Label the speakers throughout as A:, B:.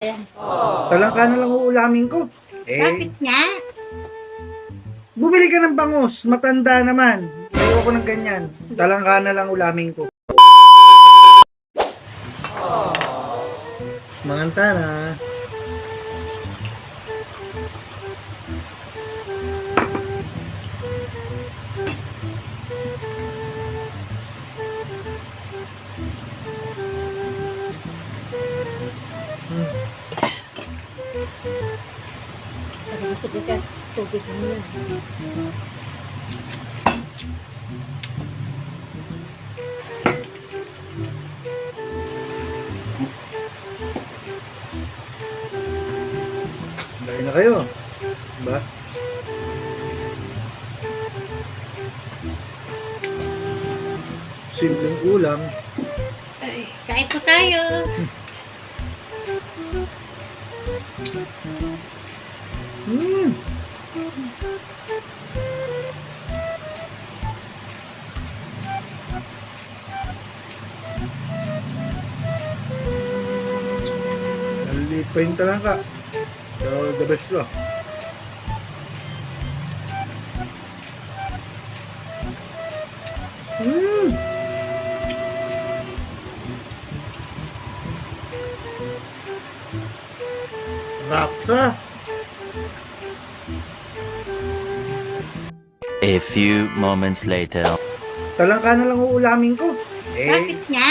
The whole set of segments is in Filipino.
A: Ayan.
B: Talangka na lang uulamin ko.
A: Bakit nga?
B: Bumili ka ng bangus. Matanda naman. Ayoko ng ganyan. Talangka na lang ulamin ko. Manganta na.
A: Pag gusto ka, tubig mo yun.
B: Dahil na kayo. Diba? Simpleng ulam.
A: Ay, kain po tayo.
B: Hmm. Naliit pa yung talangka. Pero the best lang. Hmm. Raksa.
C: A few moments later.
B: Talangka na lang uulamin ko.
A: Bakit nga?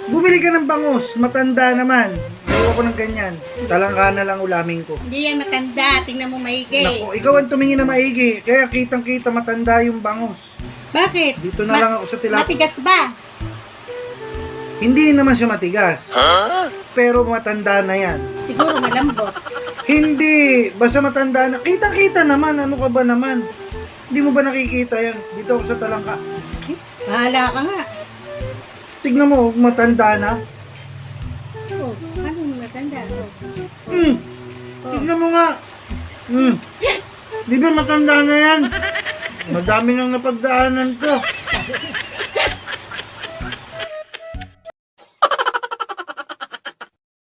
B: Bumili ka ng bangus. Matanda naman. Ayoko ng ganyan. Talangka na lang ulamin ko.
A: Hindi yan matanda. Tingnan mo maigi.
B: Naku, ikaw ang tumingin na maigi. Kaya kitang-kita matanda yung bangus.
A: Bakit?
B: Dito na lang ako sa tilapia.
A: Matigas ba?
B: Hindi naman siya matigas. Pero matanda na yan.
A: Siguro malambot.
B: Hindi. Basta matanda na. Kitang-kita naman. Ano ka ba naman? Hindi mo ba nakikita yan? Dito ako sa talangka.
A: Bahala ka nga.
B: Tignan mo, matanda na.
A: Oh, ano matanda? Oh.
B: Tignan mo nga. Di ba matanda na yan? Madami nang napagdaanan ko.